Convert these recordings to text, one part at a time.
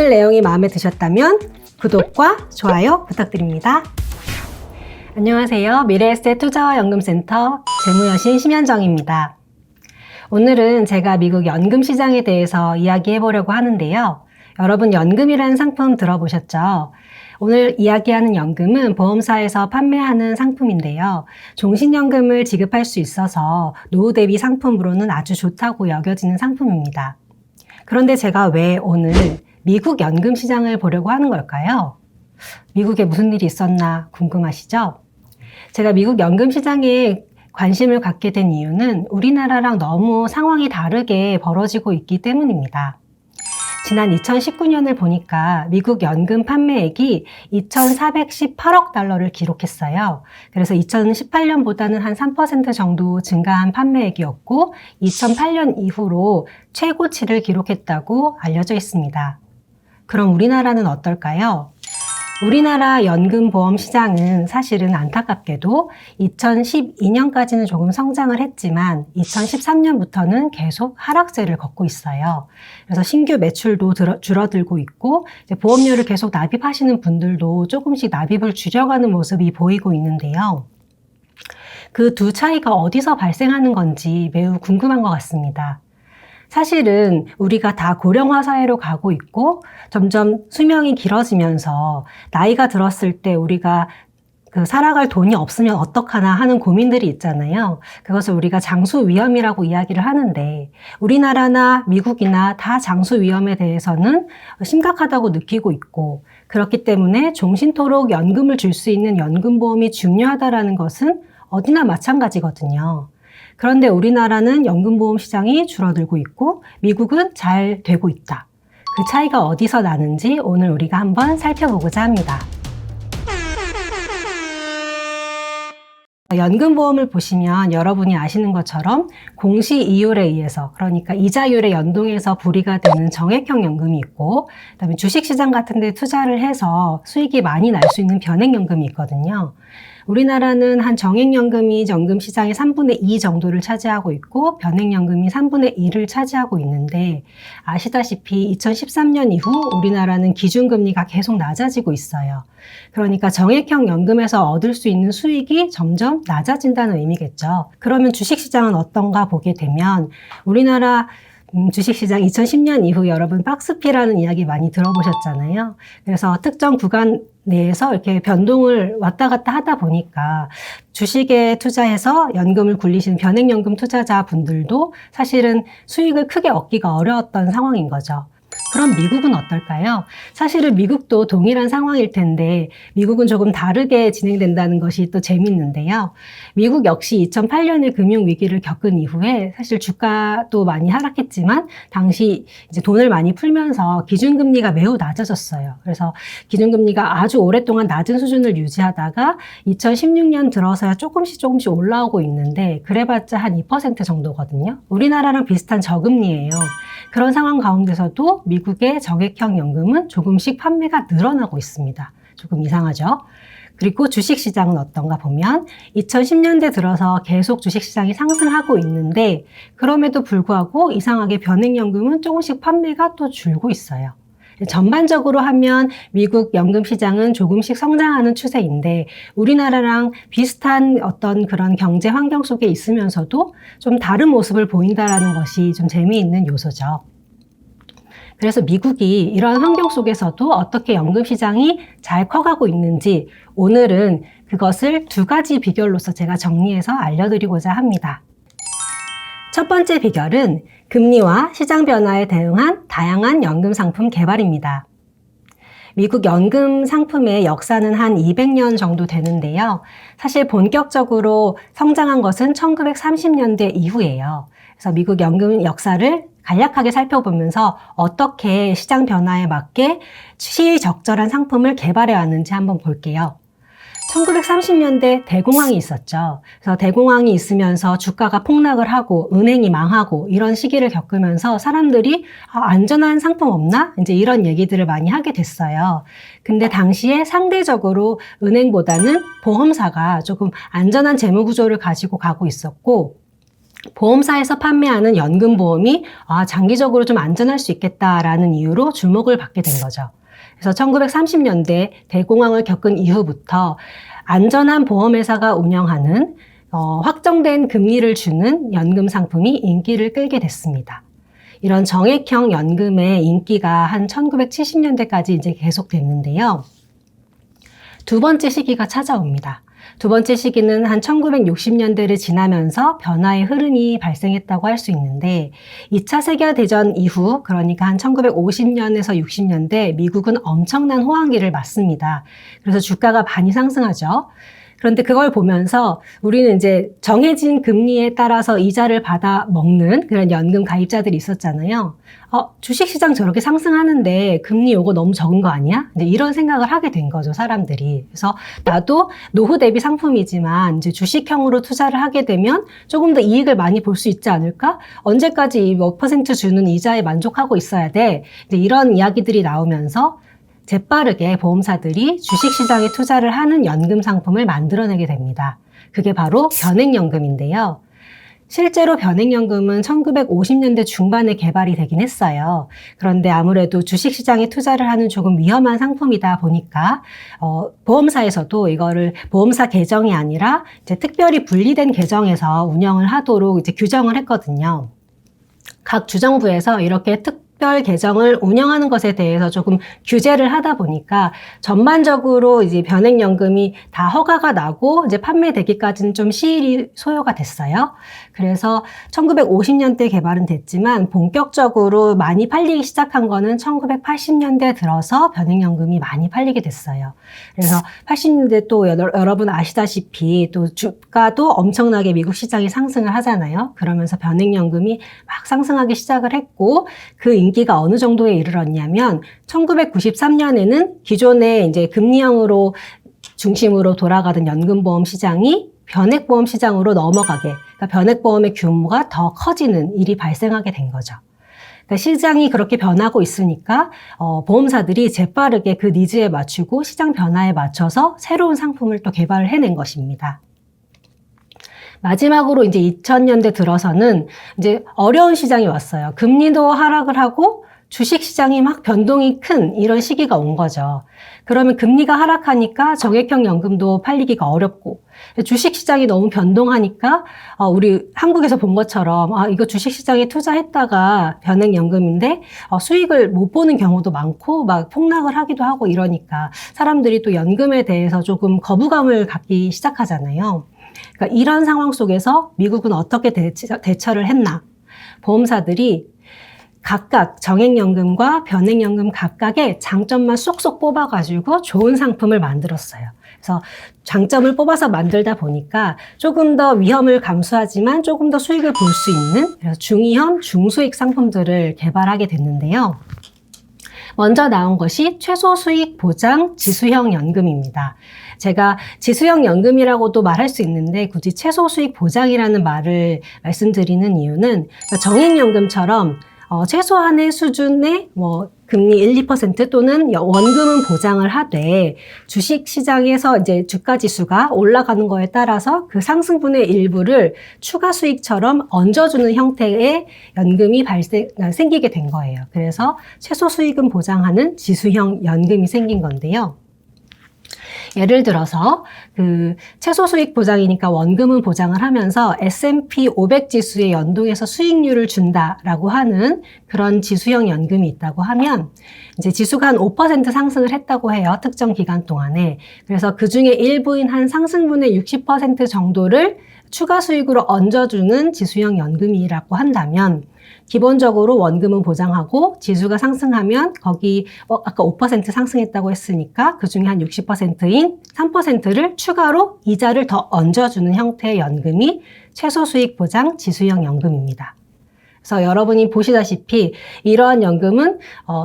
오늘 내용이 마음에 드셨다면 구독과 좋아요 부탁드립니다. 안녕하세요. 미래에셋 투자와연금센터 재무여신 심현정입니다. 오늘은 제가 미국 연금 시장에 대해서 이야기해 보려고 하는데요. 여러분 연금이라는 상품 들어보셨죠? 오늘 이야기하는 연금은 보험사에서 판매하는 상품인데요. 종신연금을 지급할 수 있어서 노후 대비 상품으로는 아주 좋다고 여겨지는 상품입니다. 그런데 제가 왜 오늘 미국 연금 시장을 보려고 하는 걸까요? 미국에 무슨 일이 있었나 궁금하시죠? 제가 미국 연금 시장에 관심을 갖게 된 이유는 우리나라랑 너무 상황이 다르게 벌어지고 있기 때문입니다. 지난 2019년을 보니까 미국 연금 판매액이 2,418억 달러를 기록했어요. 그래서 2018년보다는 한 3% 정도 증가한 판매액이었고 2008년 이후로 최고치를 기록했다고 알려져 있습니다. 그럼 우리나라는 어떨까요? 우리나라 연금보험 시장은 사실은 안타깝게도 2012년까지는 조금 성장을 했지만 2013년부터는 계속 하락세를 걷고 있어요. 그래서 신규 매출도 줄어들고 있고 보험료를 계속 납입하시는 분들도 조금씩 납입을 줄여가는 모습이 보이고 있는데요. 그 두 차이가 어디서 발생하는 건지 매우 궁금한 것 같습니다. 사실은 우리가 다 고령화 사회로 가고 있고 점점 수명이 길어지면서 나이가 들었을 때 우리가 살아갈 돈이 없으면 어떡하나 하는 고민들이 있잖아요. 그것을 우리가 장수 위험이라고 이야기를 하는데 우리나라나 미국이나 다 장수 위험에 대해서는 심각하다고 느끼고 있고 그렇기 때문에 종신토록 연금을 줄 수 있는 연금보험이 중요하다는 것은 어디나 마찬가지거든요. 그런데 우리나라는 연금보험 시장이 줄어들고 있고 미국은 잘 되고 있다. 그 차이가 어디서 나는지 오늘 우리가 한번 살펴보고자 합니다. 연금보험을 보시면 여러분이 아시는 것처럼 공시이율에 의해서 그러니까 이자율에 연동해서 불이가 되는 정액형 연금이 있고 그다음에 주식시장 같은 데 투자를 해서 수익이 많이 날 수 있는 변액연금이 있거든요. 우리나라는 한 정액연금이 연금시장의 3분의 2 정도를 차지하고 있고 변액연금이 3분의 1을 차지하고 있는데 아시다시피 2013년 이후 우리나라는 기준금리가 계속 낮아지고 있어요. 그러니까 정액형 연금에서 얻을 수 있는 수익이 점점 낮아진다는 의미겠죠. 그러면 주식시장은 어떤가 보게 되면 우리나라 주식시장 2010년 이후 여러분 박스피라는 이야기 많이 들어보셨잖아요. 그래서 특정 구간 내에서 이렇게 변동을 왔다 갔다 하다 보니까 주식에 투자해서 연금을 굴리시는 변액연금 투자자분들도 사실은 수익을 크게 얻기가 어려웠던 상황인 거죠. 그럼 미국은 어떨까요? 사실은 미국도 동일한 상황일 텐데 미국은 조금 다르게 진행된다는 것이 또 재밌는데요. 미국 역시 2008년에 금융위기를 겪은 이후에 사실 주가도 많이 하락했지만 당시 이제 돈을 많이 풀면서 기준금리가 매우 낮아졌어요. 그래서 기준금리가 아주 오랫동안 낮은 수준을 유지하다가 2016년 들어서야 조금씩 올라오고 있는데 그래봤자 한 2% 정도거든요. 우리나라랑 비슷한 저금리예요. 그런 상황 가운데서도 미국의 정액형 연금은 조금씩 판매가 늘어나고 있습니다. 조금 이상하죠? 그리고 주식시장은 어떤가 보면 2010년대 들어서 계속 주식시장이 상승하고 있는데 그럼에도 불구하고 이상하게 변액연금은 조금씩 판매가 또 줄고 있어요. 전반적으로 하면 미국 연금 시장은 조금씩 성장하는 추세인데 우리나라랑 비슷한 어떤 그런 경제 환경 속에 있으면서도 좀 다른 모습을 보인다는 것이 좀 재미있는 요소죠. 그래서 미국이 이러한 환경 속에서도 어떻게 연금 시장이 잘 커가고 있는지 오늘은 그것을 두 가지 비결로서 제가 정리해서 알려드리고자 합니다. 첫 번째 비결은 금리와 시장 변화에 대응한 다양한 연금 상품 개발입니다. 미국 연금 상품의 역사는 한 200년 정도 되는데요. 사실 본격적으로 성장한 것은 1930년대 이후예요. 그래서 미국 연금 역사를 간략하게 살펴보면서 어떻게 시장 변화에 맞게 시의적절한 상품을 개발해 왔는지 한번 볼게요. 1930년대 대공황이 있었죠. 그래서 대공황이 있으면서 주가가 폭락을 하고 은행이 망하고 이런 시기를 겪으면서 사람들이 안전한 상품 없나? 이제 이런 얘기들을 많이 하게 됐어요. 근데 당시에 상대적으로 은행보다는 보험사가 조금 안전한 재무 구조를 가지고 가고 있었고 보험사에서 판매하는 연금보험이 장기적으로 좀 안전할 수 있겠다라는 이유로 주목을 받게 된 거죠. 그래서 1930년대 대공황을 겪은 이후부터 안전한 보험회사가 운영하는 확정된 금리를 주는 연금 상품이 인기를 끌게 됐습니다. 이런 정액형 연금의 인기가 한 1970년대까지 이제 계속됐는데요. 두 번째 시기가 찾아옵니다. 두 번째 시기는 한 1960년대를 지나면서 변화의 흐름이 발생했다고 할 수 있는데 2차 세계대전 이후 그러니까 한 1950년에서 60년대 미국은 엄청난 호황기를 맞습니다. 그래서 주가가 많이 상승하죠. 그런데 그걸 보면서 우리는 이제 정해진 금리에 따라서 이자를 받아 먹는 그런 연금 가입자들이 있었잖아요. 주식시장 저렇게 상승하는데 금리 요거 너무 적은 거 아니야? 이제 이런 생각을 하게 된 거죠, 사람들이. 그래서 나도 노후 대비 상품이지만 이제 주식형으로 투자를 하게 되면 조금 더 이익을 많이 볼 수 있지 않을까? 언제까지 이 몇 퍼센트 주는 이자에 만족하고 있어야 돼? 이제 이런 이야기들이 나오면서 재빠르게 보험사들이 주식시장에 투자를 하는 연금 상품을 만들어내게 됩니다. 그게 바로 변액연금인데요. 실제로 변액연금은 1950년대 중반에 개발이 되긴 했어요. 그런데 아무래도 주식시장에 투자를 하는 조금 위험한 상품이다 보니까 보험사에서도 이거를 보험사 계정이 아니라 이제 특별히 분리된 계정에서 운영을 하도록 이제 규정을 했거든요. 각 주정부에서 이렇게 특별 계정을 운영하는 것에 대해서 조금 규제를 하다 보니까 전반적으로 이제 변액연금이 다 허가가 나고 이제 판매되기까지는 좀 시일이 소요가 됐어요. 그래서 1950년대 개발은 됐지만 본격적으로 많이 팔리기 시작한 거는 1980년대 들어서 변액연금이 많이 팔리게 됐어요. 그래서 80년대 또 여러분 아시다시피 또 주가도 엄청나게 미국 시장이 상승을 하잖아요. 그러면서 변액연금이 막 상승하기 시작을 했고 그 인기가 어느 정도에 이르렀냐면 1993년에는 기존의 이제 금리형으로 중심으로 돌아가던 연금보험 시장이 변액보험 시장으로 넘어가게, 그러니까 변액보험의 규모가 더 커지는 일이 발생하게 된 거죠. 그러니까 시장이 그렇게 변하고 있으니까 보험사들이 재빠르게 그 니즈에 맞추고 시장 변화에 맞춰서 새로운 상품을 또 개발을 해낸 것입니다. 마지막으로 이제 2000년대 들어서는 이제 어려운 시장이 왔어요. 금리도 하락을 하고 주식 시장이 막 변동이 큰 이런 시기가 온 거죠. 그러면 금리가 하락하니까 정액형 연금도 팔리기가 어렵고 주식 시장이 너무 변동하니까 우리 한국에서 본 것처럼 이거 주식 시장에 투자했다가 변액 연금인데 수익을 못 보는 경우도 많고 막 폭락을 하기도 하고 이러니까 사람들이 또 연금에 대해서 조금 거부감을 갖기 시작하잖아요. 그러니까 이런 상황 속에서 미국은 어떻게 대처를 했나? 보험사들이 각각 정액연금과 변액연금 각각의 장점만 쏙쏙 뽑아가지고 좋은 상품을 만들었어요. 그래서 장점을 뽑아서 만들다 보니까 조금 더 위험을 감수하지만 조금 더 수익을 볼 수 있는 그래서 중위험, 중수익 상품들을 개발하게 됐는데요. 먼저 나온 것이 최소수익 보장 지수형 연금입니다. 제가 지수형 연금이라고도 말할 수 있는데 굳이 최소수익 보장이라는 말을 말씀드리는 이유는 정액연금처럼 최소한의 수준의 금리 1, 2% 또는 원금은 보장을 하되 주식 시장에서 이제 주가 지수가 올라가는 거에 따라서 그 상승분의 일부를 추가 수익처럼 얹어주는 형태의 연금이 생기게 된 거예요. 그래서 최소 수익은 보장하는 지수형 연금이 생긴 건데요. 예를 들어서 그 최소 수익 보장이니까 원금은 보장을 하면서 S&P 500 지수에 연동해서 수익률을 준다라고 하는 그런 지수형 연금이 있다고 하면 이제 지수가 한 5% 상승을 했다고 해요. 특정 기간 동안에. 그래서 그 중에 일부인 한 상승분의 60% 정도를 추가 수익으로 얹어주는 지수형 연금이라고 한다면 기본적으로 원금은 보장하고 지수가 상승하면 거기 아까 5% 상승했다고 했으니까 그중에 한 60%인 3%를 추가로 이자를 더 얹어주는 형태의 연금이 최소 수익 보장 지수형 연금입니다. 그래서 여러분이 보시다시피 이러한 연금은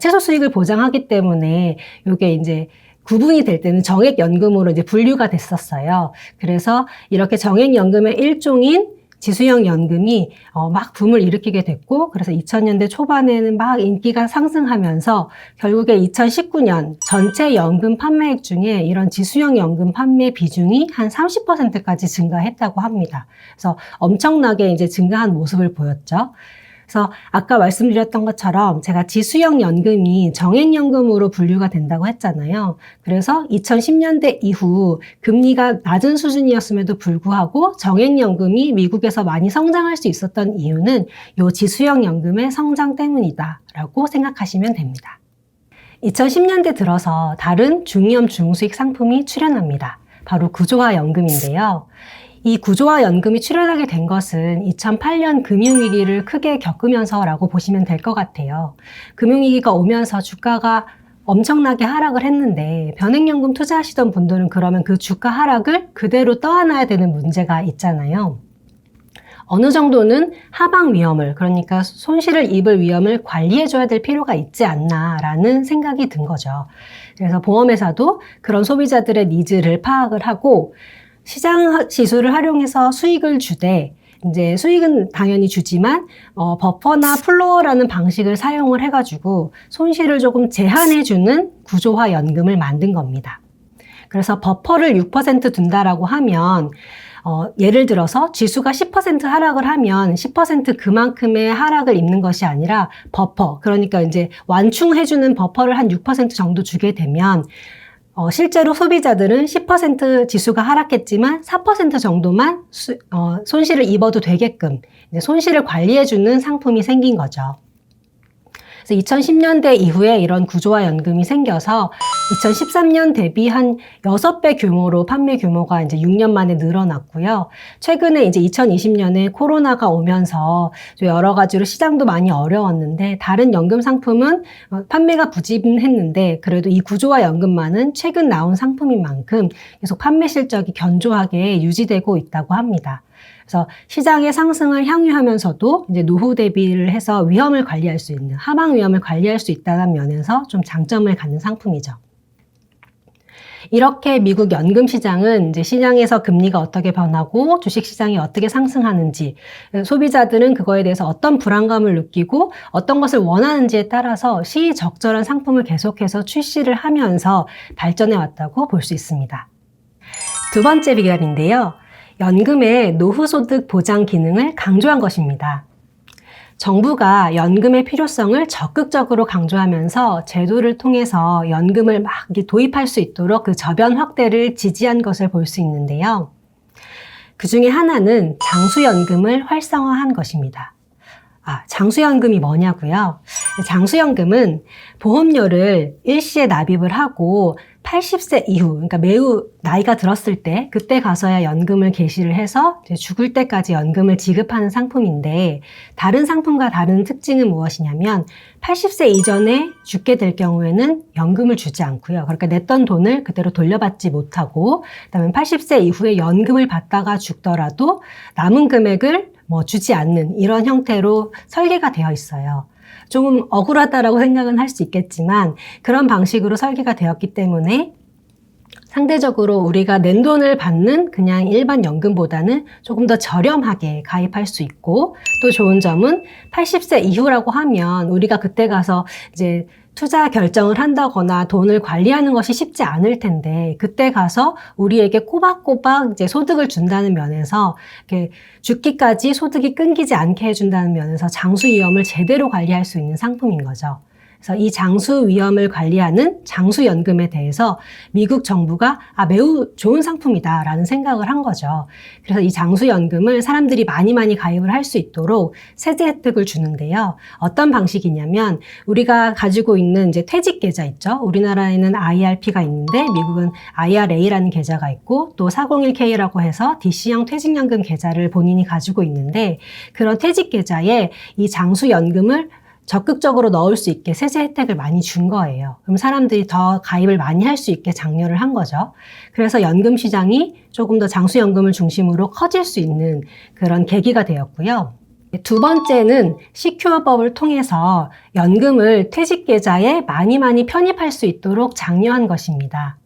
최소 수익을 보장하기 때문에 이게 이제 구분이 될 때는 정액연금으로 이제 분류가 됐었어요. 그래서 이렇게 정액연금의 일종인 지수형 연금이 막 붐을 일으키게 됐고, 그래서 2000년대 초반에는 막 인기가 상승하면서 결국에 2019년 전체 연금 판매액 중에 이런 지수형 연금 판매 비중이 한 30%까지 증가했다고 합니다. 그래서 엄청나게 이제 증가한 모습을 보였죠. 그래서 아까 말씀드렸던 것처럼 제가 지수형 연금이 정액연금으로 분류가 된다고 했잖아요. 그래서 2010년대 이후 금리가 낮은 수준이었음에도 불구하고 정액연금이 미국에서 많이 성장할 수 있었던 이유는 이 지수형 연금의 성장 때문이다라고 생각하시면 됩니다. 2010년대 들어서 다른 중위험 중수익 상품이 출현합니다. 바로 구조화 연금인데요. 이 구조화 연금이 출현하게 된 것은 2008년 금융위기를 크게 겪으면서라고 보시면 될 것 같아요. 금융위기가 오면서 주가가 엄청나게 하락을 했는데 변액연금 투자하시던 분들은 그러면 그 주가 하락을 그대로 떠안아야 되는 문제가 있잖아요. 어느 정도는 하방 위험을, 그러니까 손실을 입을 위험을 관리해줘야 될 필요가 있지 않나라는 생각이 든 거죠. 그래서 보험회사도 그런 소비자들의 니즈를 파악을 하고 시장 지수를 활용해서 수익을 주되, 이제 수익은 당연히 주지만 버퍼나 플로어라는 방식을 사용을 해가지고 손실을 조금 제한해주는 구조화 연금을 만든 겁니다. 그래서 버퍼를 6% 둔다라고 하면 예를 들어서 지수가 10% 하락을 하면 10% 그만큼의 하락을 입는 것이 아니라 버퍼, 그러니까 이제 완충해주는 버퍼를 한 6% 정도 주게 되면 실제로 소비자들은 10% 지수가 하락했지만 4% 정도만 손실을 입어도 되게끔 이제 손실을 관리해주는 상품이 생긴 거죠. 그래서 2010년대 이후에 이런 구조화 연금이 생겨서 2013년 대비 한 6배 규모로 판매 규모가 이제 6년 만에 늘어났고요. 최근에 이제 2020년에 코로나가 오면서 여러 가지로 시장도 많이 어려웠는데 다른 연금 상품은 판매가 부진했는데 그래도 이 구조화 연금만은 최근 나온 상품인 만큼 계속 판매 실적이 견조하게 유지되고 있다고 합니다. 그래서 시장의 상승을 향유하면서도 이제 노후 대비를 해서 위험을 관리할 수 있는, 하방 위험을 관리할 수 있다는 면에서 좀 장점을 갖는 상품이죠. 이렇게 미국 연금 시장은 이제 시장에서 금리가 어떻게 변하고 주식 시장이 어떻게 상승하는지, 소비자들은 그거에 대해서 어떤 불안감을 느끼고 어떤 것을 원하는지에 따라서 시의적절한 상품을 계속해서 출시를 하면서 발전해 왔다고 볼 수 있습니다. 두 번째 비결인데요. 연금의 노후소득 보장 기능을 강조한 것입니다. 정부가 연금의 필요성을 적극적으로 강조하면서 제도를 통해서 연금을 막 도입할 수 있도록 그 저변 확대를 지지한 것을 볼 수 있는데요. 그 중에 하나는 장수연금을 활성화한 것입니다. 장수연금이 뭐냐고요? 장수연금은 보험료를 일시에 납입을 하고 80세 이후, 그러니까 매우 나이가 들었을 때 그때 가서야 연금을 개시를 해서 죽을 때까지 연금을 지급하는 상품인데, 다른 상품과 다른 특징은 무엇이냐면 80세 이전에 죽게 될 경우에는 연금을 주지 않고요. 그러니까 냈던 돈을 그대로 돌려받지 못하고, 그다음에 80세 이후에 연금을 받다가 죽더라도 남은 금액을 주지 않는 이런 형태로 설계가 되어 있어요. 조금 억울하다라고 생각은 할 수 있겠지만 그런 방식으로 설계가 되었기 때문에 상대적으로 우리가 낸 돈을 받는 그냥 일반 연금보다는 조금 더 저렴하게 가입할 수 있고, 또 좋은 점은 80세 이후라고 하면 우리가 그때 가서 이제 투자 결정을 한다거나 돈을 관리하는 것이 쉽지 않을 텐데, 그때 가서 우리에게 꼬박꼬박 이제 소득을 준다는 면에서 이렇게 죽기까지 소득이 끊기지 않게 해준다는 면에서 장수 위험을 제대로 관리할 수 있는 상품인 거죠. 그래서 이 장수 위험을 관리하는 장수연금에 대해서 미국 정부가 매우 좋은 상품이다라는 생각을 한 거죠. 그래서 이 장수연금을 사람들이 많이 가입을 할 수 있도록 세제 혜택을 주는데요. 어떤 방식이냐면 우리가 가지고 있는 이제 퇴직 계좌 있죠. 우리나라에는 IRP가 있는데 미국은 IRA라는 계좌가 있고 또 401K라고 해서 DC형 퇴직연금 계좌를 본인이 가지고 있는데, 그런 퇴직 계좌에 이 장수연금을 적극적으로 넣을 수 있게 세제 혜택을 많이 준 거예요. 그럼 사람들이 더 가입을 많이 할 수 있게 장려를 한 거죠. 그래서 연금 시장이 조금 더 장수연금을 중심으로 커질 수 있는 그런 계기가 되었고요. 두 번째는 시큐어법을 통해서 연금을 퇴직계좌에 많이 편입할 수 있도록 장려한 것입니다.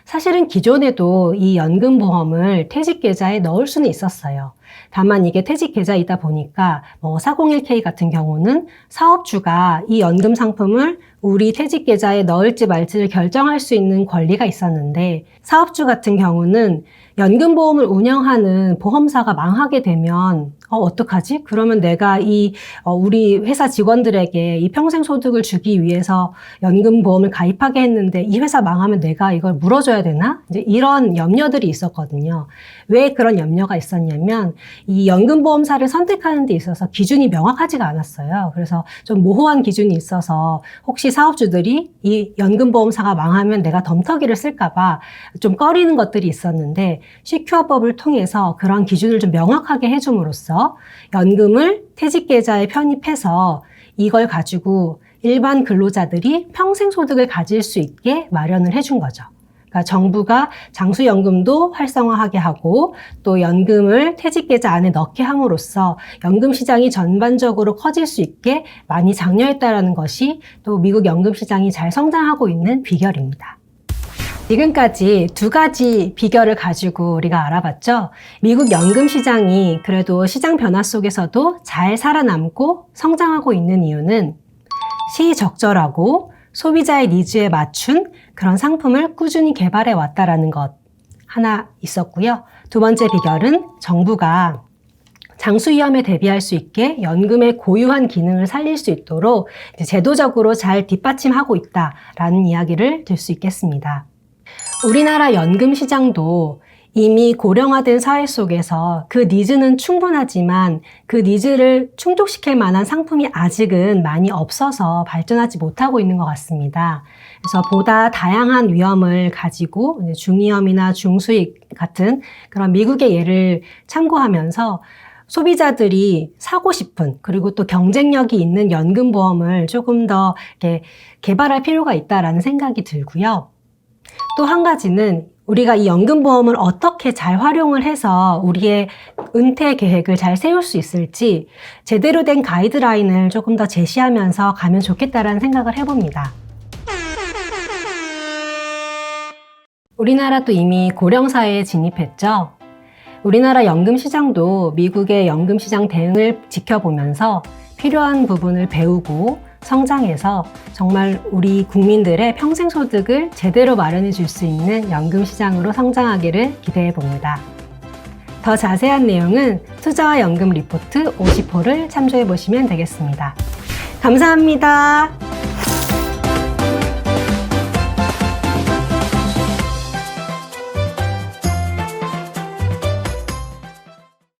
사실은 기존에도 이 연금보험을 퇴직계좌에 넣을 수는 있었어요. 다만 이게 퇴직계좌이다 보니까 401k 같은 경우는 사업주가 이 연금 상품을 우리 퇴직계좌에 넣을지 말지를 결정할 수 있는 권리가 있었는데, 사업주 같은 경우는 연금보험을 운영하는 보험사가 망하게 되면 어떡하지? 그러면 내가 우리 회사 직원들에게 이 평생소득을 주기 위해서 연금보험을 가입하게 했는데 이 회사 망하면 내가 이걸 물어줘야 되나? 이제 이런 염려들이 있었거든요. 왜 그런 염려가 있었냐면 이 연금보험사를 선택하는 데 있어서 기준이 명확하지가 않았어요. 그래서 좀 모호한 기준이 있어서 혹시 사업주들이 이 연금보험사가 망하면 내가 덤터기를 쓸까봐 좀 꺼리는 것들이 있었는데, 시큐어법을 통해서 그런 기준을 좀 명확하게 해줌으로써 연금을 퇴직계좌에 편입해서 이걸 가지고 일반 근로자들이 평생소득을 가질 수 있게 마련을 해준 거죠. 그러니까 정부가 장수연금도 활성화하게 하고 또 연금을 퇴직계좌 안에 넣게 함으로써 연금 시장이 전반적으로 커질 수 있게 많이 장려했다는 것이 또 미국 연금 시장이 잘 성장하고 있는 비결입니다. 지금까지 두 가지 비결을 가지고 우리가 알아봤죠. 미국 연금 시장이 그래도 시장 변화 속에서도 잘 살아남고 성장하고 있는 이유는 시적절하고 소비자의 니즈에 맞춘 그런 상품을 꾸준히 개발해 왔다라는 것 하나 있었고요. 두 번째 비결은 정부가 장수 위험에 대비할 수 있게 연금의 고유한 기능을 살릴 수 있도록 제도적으로 잘 뒷받침하고 있다라는 이야기를 들 수 있겠습니다. 우리나라 연금 시장도 이미 고령화된 사회 속에서 그 니즈는 충분하지만 그 니즈를 충족시킬 만한 상품이 아직은 많이 없어서 발전하지 못하고 있는 것 같습니다. 그래서 보다 다양한 위험을 가지고 중위험이나 중수익 같은 그런 미국의 예를 참고하면서 소비자들이 사고 싶은, 그리고 또 경쟁력이 있는 연금보험을 조금 더 이렇게 개발할 필요가 있다라는 생각이 들고요. 또 한 가지는 우리가 이 연금보험을 어떻게 잘 활용을 해서 우리의 은퇴 계획을 잘 세울 수 있을지 제대로 된 가이드라인을 조금 더 제시하면서 가면 좋겠다라는 생각을 해봅니다. 우리나라도 이미 고령사회에 진입했죠. 우리나라 연금시장도 미국의 연금시장 대응을 지켜보면서 필요한 부분을 배우고 성장해서 정말 우리 국민들의 평생소득을 제대로 마련해 줄 수 있는 연금시장으로 성장하기를 기대해 봅니다. 더 자세한 내용은 투자와 연금 리포트 50호를 참조해 보시면 되겠습니다. 감사합니다.